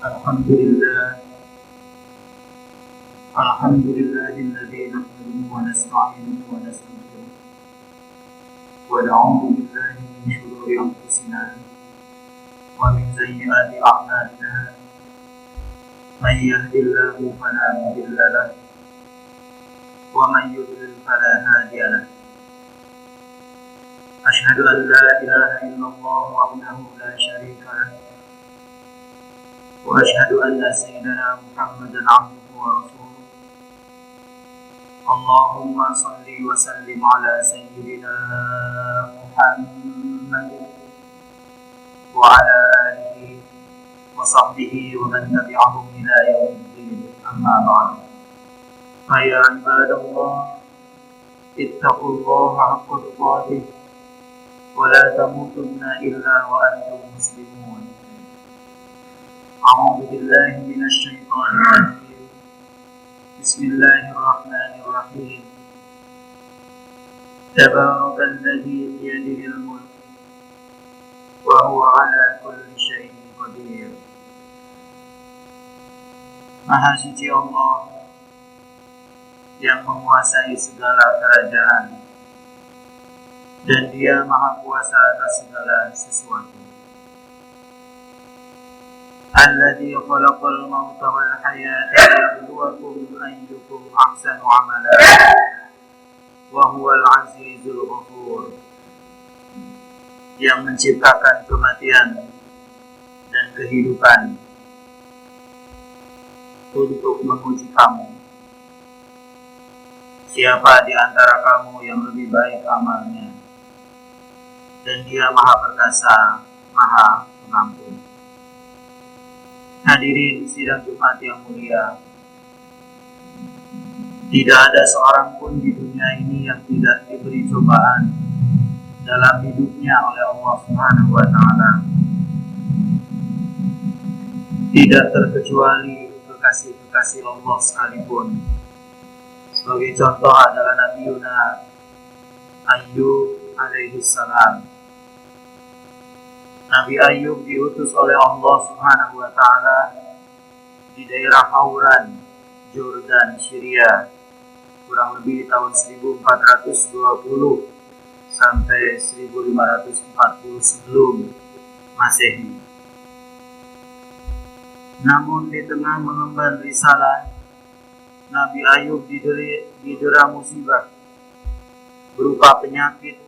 Alhamdulillah, alhamdulillahilladzi nahmaduhu wa nasta'inuhu wa nastaghfiruh wa na'udzu billahi min shururi anfusina wa min sayyiati a'malina. Man yahdihillahu fala mudilla lahu wa man yudlil fala hadiya lahu. Asyhadu an la ilaha illallah wahdahu la syarika lahu wa asyhadu anna sayyidana Muhammadan 'abduhu wa rasuluh. Allahumma salli wa sallim ala sayyidina Muhammadin wa ala alihi wa sahbihi wa man tabi'ahum ila yaumiddin. Amma ba'd. Fa ya ibadallah, ittaqullaha haqqa tuqatih wa la tamutunna illa wa antum muslimun. A'udzu billahi minasy syaithanir rajim. Bismillahirrahmanirrahim. Tabarakalladzi biyadihil mulk wa huwa 'ala kulli syai'in qadir. Maha suci Allah yang menguasai segala kerajaan, dan Dia maha kuasa atas segala sesuatu. Alladzi khalaqal mauta wal hayata liyabluwakum ayyukum ahsanu amala wa huwal azizul ghafur. Yang menciptakan kematian dan kehidupan untuk menguji kamu, siapa di antara kamu yang lebih baik amalnya, dan Dia maha perkasa, maha pengampun. Hadirin sidang Jumat yang mulia, tidak ada seorang pun di dunia ini yang tidak diberi cobaan dalam hidupnya oleh Allah Subhanahu wa Ta'ala. Tidak terkecuali kekasih-kekasih Allah sekalipun. Sebagai contoh adalah Nabi Ayyub alaihi salam. Nabi Ayyub diutus oleh Allah Subhanahu wa Ta'ala di daerah Hauran, Jordan, Syria, kurang lebih tahun 1420 sampai 1540 sebelum Masehi. Namun di tengah mengemban risalah, Nabi Ayyub didera musibah berupa penyakit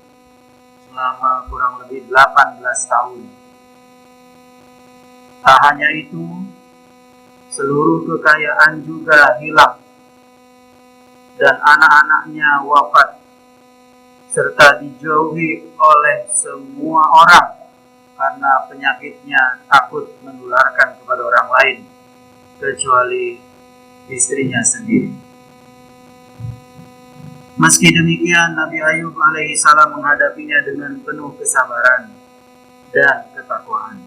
selama kurang lebih 18 tahun. Tak hanya itu, seluruh kekayaan juga hilang dan anak-anaknya wafat, serta dijauhi oleh semua orang karena penyakitnya takut menularkan kepada orang lain kecuali istrinya sendiri. Meski demikian, Nabi Ayyub alaihi salam menghadapinya dengan penuh kesabaran dan ketakwaan.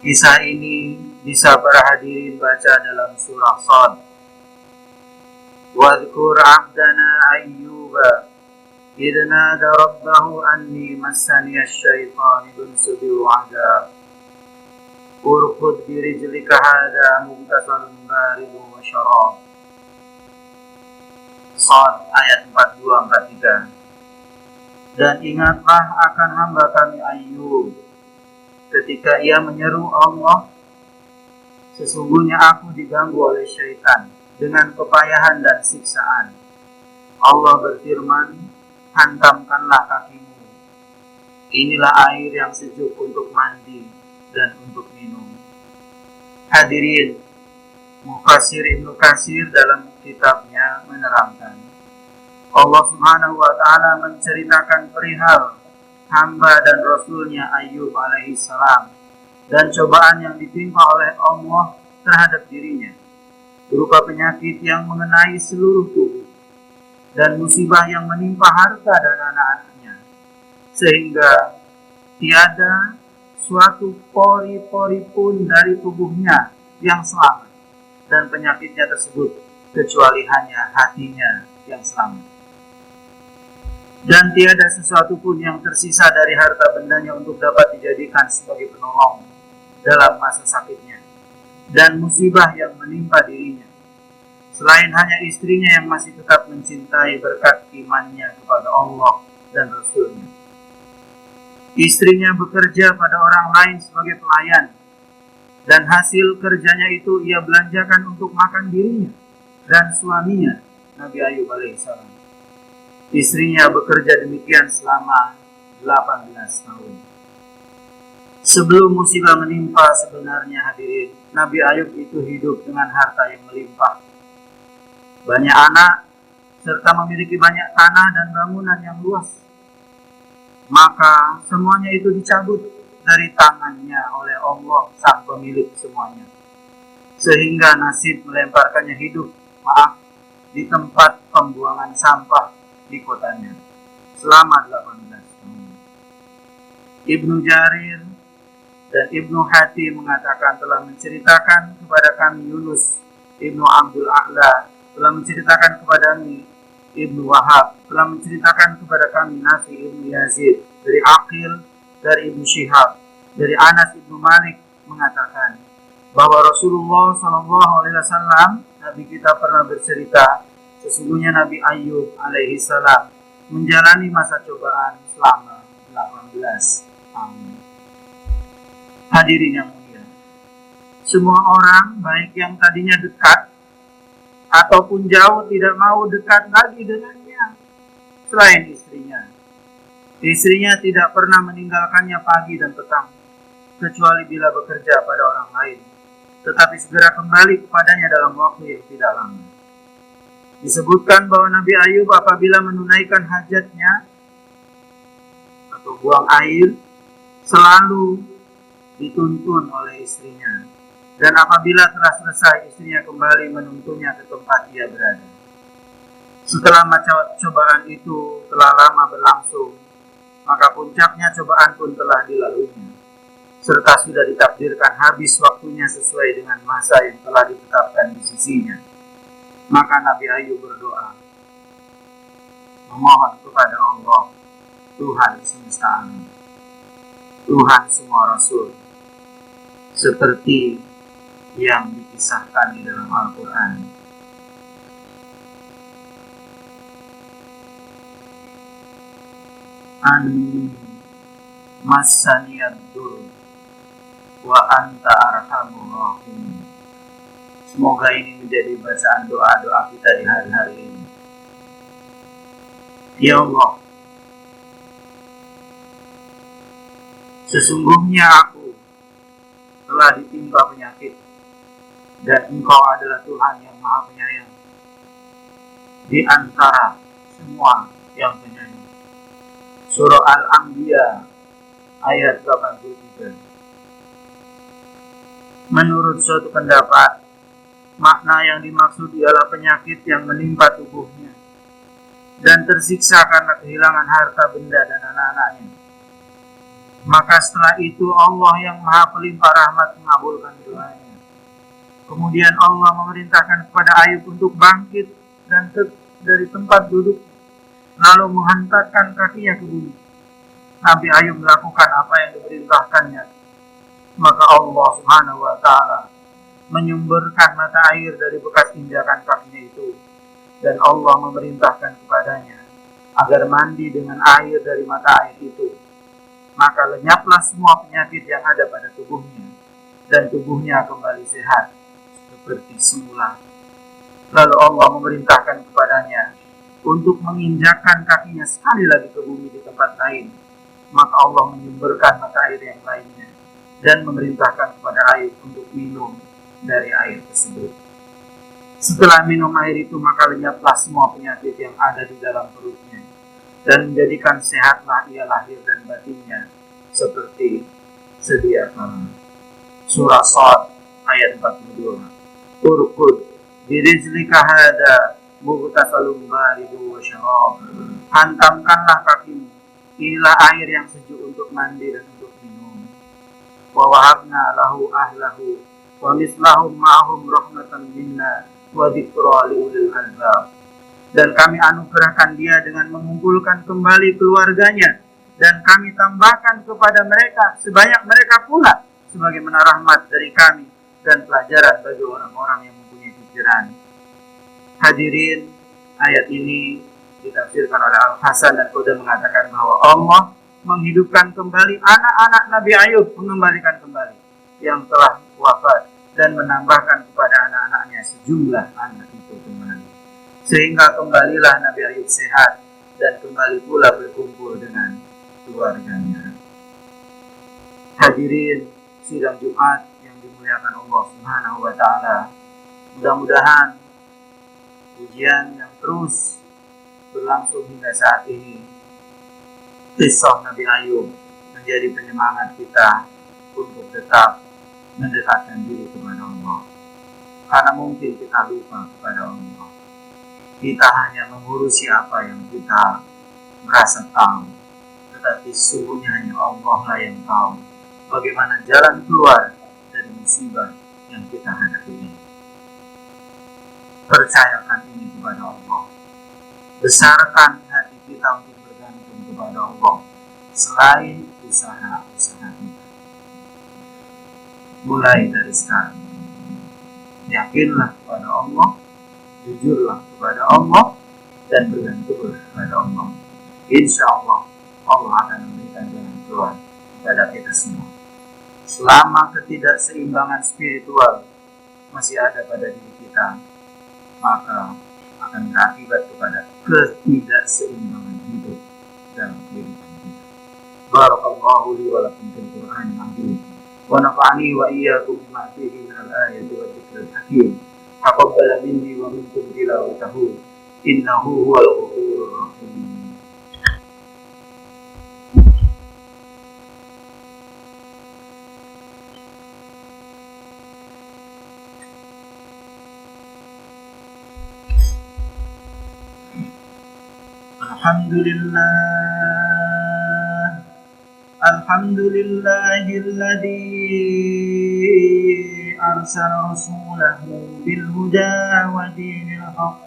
Kisah ini bisa para hadirin baca dalam surah Shad. Wadhkur 'abdana Ayyuba idh nada rabbahu anni massaniyash syaitanu binsubin wa 'adab. Urqud bi rijlika hadha mughtasalun baridun wa syarab. Shad ayat 42-43. Dan ingatlah akan hamba kami Ayyub ketika ia menyeru Allah, sesungguhnya aku diganggu oleh syaitan dengan kepayahan dan siksaan. Allah berfirman, hantamkanlah kakimu, inilah air yang sejuk untuk mandi dan untuk minum. Hadirin, Mufassir Ibnu Katsir dalam kitabnya menerangkan, Allah Subhanahu wa Ta'ala menceritakan perihal hamba dan Rasulnya Ayyub alaihi salam dan cobaan yang ditimpa oleh Allah terhadap dirinya, berupa penyakit yang mengenai seluruh tubuh dan musibah yang menimpa harta dan anak-anaknya, sehingga tiada suatu pori-pori pun dari tubuhnya yang selamat dan penyakitnya tersebut, kecuali hanya hatinya yang selamat. Dan tiada sesuatu pun yang tersisa dari harta bendanya untuk dapat dijadikan sebagai penolong dalam masa sakitnya dan musibah yang menimpa dirinya, selain hanya istrinya yang masih tetap mencintai berkat imannya kepada Allah dan Rasul-Nya. Istrinya bekerja pada orang lain sebagai pelayan, dan hasil kerjanya itu ia belanjakan untuk makan dirinya dan suaminya, Nabi Ayub alaihissalam. Istrinya bekerja demikian selama 18 tahun. Sebelum musibah menimpa sebenarnya hadirin, Nabi Ayub itu hidup dengan harta yang melimpah, banyak anak, serta memiliki banyak tanah dan bangunan yang luas. Maka semuanya itu dicabut dari tangannya oleh Allah sang pemilik semuanya, sehingga nasib melemparkannya hidup di tempat pembuangan sampah di kotanya selama 18 tahun. Ibnu Jarir dan Ibnu Hatim mengatakan telah menceritakan kepada kami Yunus Ibnu Abdul A'la, telah menceritakan kepada kami Ibnu Wahab, telah menceritakan kepada kami Nafi Ibnu Yazid, dari Aqil, dari Ibnu Syihab, dari Anas Ibnu Malik mengatakan bahwa Rasulullah SAW, Nabi kita pernah bercerita, sesungguhnya Nabi Ayub alaihissalam menjalani masa cobaan selama 18 tahun. Hadirin yang mulia, semua orang baik yang tadinya dekat ataupun jauh tidak mau dekat lagi dengannya selain istrinya. Istrinya tidak pernah meninggalkannya pagi dan petang, kecuali bila bekerja pada orang lain, tetapi segera kembali kepadanya dalam waktu yang tidak lama. Disebutkan bahwa Nabi Ayub apabila menunaikan hajatnya atau buang air, selalu dituntun oleh istrinya, dan apabila telah selesai, istrinya kembali menuntunnya ke tempat ia berada. Setelah cobaan itu telah lama berlangsung, maka puncaknya cobaan pun telah dilaluinya, serta sudah ditakdirkan habis waktunya sesuai dengan masa yang telah ditetapkan di sisinya. Maka Nabi Ayub berdoa, memohon kepada Allah, Tuhan semesta alam, Tuhan semua Rasul, seperti yang dikisahkan di dalam Al-Quran. Anni massaniyad-dur wa anta arhamur rahimin. Semoga ini menjadi bacaan doa-doa kita di hari-hari ini. Ya Allah, sesungguhnya aku telah ditimpa penyakit, dan Engkau adalah Tuhan yang Maha Penyayang di antara semua yang penyayang. Surah Al-Anbiya ayat 83. Menurut suatu pendapat, makna yang dimaksud ialah penyakit yang menimpa tubuhnya dan tersiksa karena kehilangan harta benda dan anak-anaknya. Maka setelah itu Allah yang Maha Pelimpah Rahmat mengabulkan doanya. Kemudian Allah memerintahkan kepada Ayub untuk bangkit dan dari tempat duduk, lalu menghantarkan kakinya ke bumi. Nabi Ayub melakukan apa yang diperintahkannya. Maka Allah Subhanahu wa Ta'ala menyumberkan mata air dari bekas injakan kakinya itu, dan Allah memerintahkan kepadanya agar mandi dengan air dari mata air itu. Maka lenyaplah semua penyakit yang ada pada tubuhnya, dan tubuhnya kembali sehat seperti semula. Lalu Allah memerintahkan kepadanya untuk menginjakkan kakinya sekali lagi ke bumi di tempat lain. Maka Allah menyumberkan mata air yang lainnya dan memerintahkan kepada Ayub untuk minum dari air tersebut. Setelah minum air itu, maka lenyaplah semua penyakit yang ada di dalam perutnya, dan menjadikan sehatlah ia lahir dan batinnya seperti sedia kala. Surah Shad ayat 42. Urqud birizlika hada mughtasalun baridu wa syarab. Hantamkanlah kakimu, inilah air yang sejuk untuk mandi dan untuk minum. Wa wahabna lahu ahlahu wa mislahum ma'hum rahmatan minna wa dzikra liulil albab. Dan kami anugerahkan dia dengan mengumpulkan kembali keluarganya, dan kami tambahkan kepada mereka sebanyak mereka pula sebagaimana rahmat dari kami dan pelajaran bagi orang-orang yang mempunyai pikiran. Hadirin, ayat ini ditafsirkan oleh Al-Hasan dan Quda mengatakan bahwa Allah menghidupkan kembali anak-anak Nabi Ayub, mengembalikan kembali yang telah wafat dan menambahkan kepada anak-anaknya sejumlah anak itu kembali. Sehingga kembalilah Nabi Ayub sehat dan kembali pula berkumpul dengan keluarganya. Hadirin sidang Jumat yang dimuliakan Allah Subhanahu wa taala. Mudah-mudahan ujian yang terus berlangsung hingga saat ini, kisah Nabi Ayub menjadi penyemangat kita untuk tetap mendekatkan diri kepada Allah. Karena mungkin kita lupa kepada Allah. Kita hanya mengurusi apa yang kita merasa tahu. Tetapi sesungguhnya hanya Allah lah yang tahu bagaimana jalan keluar dari musibah yang kita hadapi ini. Percayakan ini kepada Allah. Besarkan hati kita untuk bergantung kepada Allah selain usaha-usaha kita. Mulai dari sekarang, yakinlah kepada Allah, jujurlah kepada Allah, dan bergantunglah kepada Allah. Insya Allah, Allah akan memberikan jalan keluar kepada kita semua. Selama ketidakseimbangan spiritual masih ada pada diri kita, maka akan berakibat kepada ketidakseimbangan hidup dalam kehidupan kita. Barakallahu li wa lakum fil Qur'anil azim wa nafa'ani wa iyyakum bima fihi minal ayati wa dzikril hakim. Taqabbal minni wa minkum tilawatahu innahu huwal ghafurur rahim. Alhamdulillahilladzi arsala rasulahu bil huda wa dinil haqq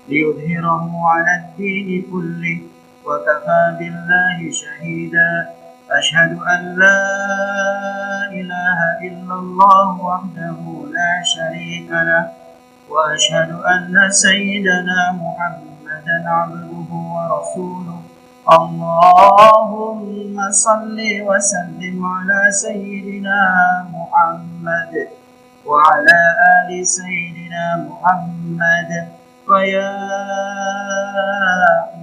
liyudhhirahu 'alad dini kullih wa kafaa billahi shahida. Ashhadu an la ilaha illallah wahdahu la sharika lah wa ashhadu anna sayyidana Muhammadan 'abduhu wa rasuluh. Allahumma salli wa sallim ala sayyidina Muhammad wa ala ali sayyidina Muhammad. Wa ya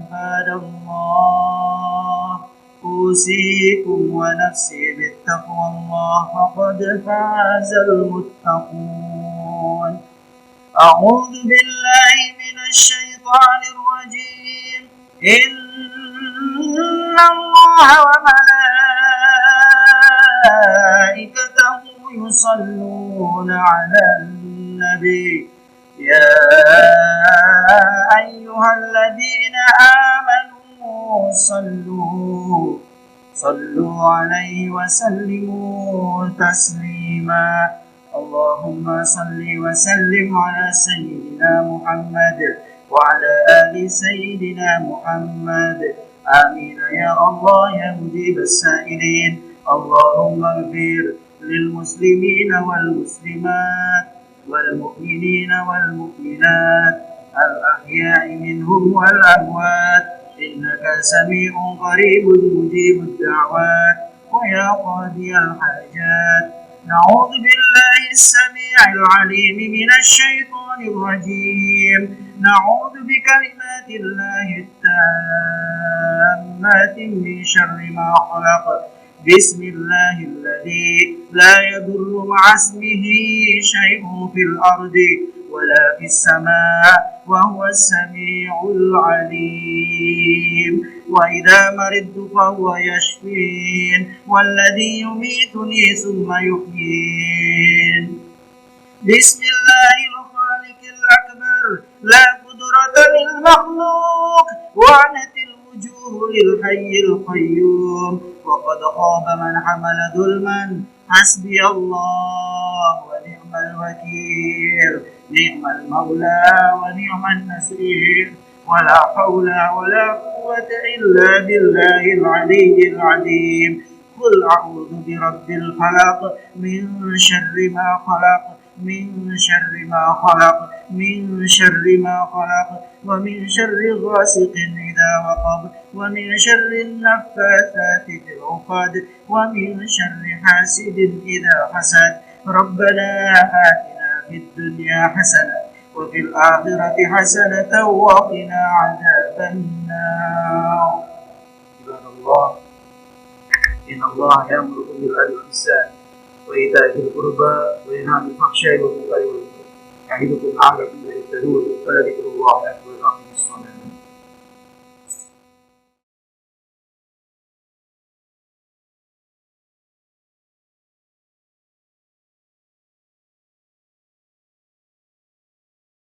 ibadallah, usikum wa nafsi bittaqwallah, faqad fazal muttaqun. A'udzu billahi minasy syaithanir rajim. Inna Allah wa malaikatahu yusalluna 'alan nabi ya ayyuhalladzina amanu sallu 'alaihi wa sallimu taslima. Allahumma salli wa sallim ala sayyidina Muhammad wa ala ali sayyidina Muhammad. Amin ya Allah ya mujib as-sa'ilin. Allahumma ighfir lil muslimina wal muslimat wal mu'minina wal mu'minat al ahya'i minhum wal amwat innaka sami'un qaribun mujibud da'wat wa ya qadiyal hajat. نعوذ بالله السميع العليم من الشيطان الرجيم. نعوذ بكلمات الله التامات من شر ما خلق. بسم الله الذي لا يضر مع اسمه شيء في الأرض ولا في السماء وهو السميع العليم. وإذا مرضت فهو يشفين والذي يميتني ثم يحيين. بسم الله الخالق الأكبر لا قدرة للمخلوق وعنت الوجوه للحي القيوم وقد خاب من حمل ظلما. حسبي الله ونعم الوكيل. نعم المولى ونعم النصير. ولا حول ولا قوة إلا بالله العلي العظيم. قل أعوذ برب الفلق من شر ما خلق من شر ما خلق من شر ما خلق ومن شر غاسق إذا وقب ومن شر النفاثات في العقد ومن شر حاسد إذا حسد ربنا آتنا في الدنيا حسنة وفي الآخرة حسنة وقنا عذاب النار. عباد الله إن الله يأمركم بالعدل والإحسان وإيتاء ذي القربى وينهى عن الفحشاء والمنكر والبغي يعظكم لعلكم تهتدون فلذكر الله أكبر. أقم الصلاة.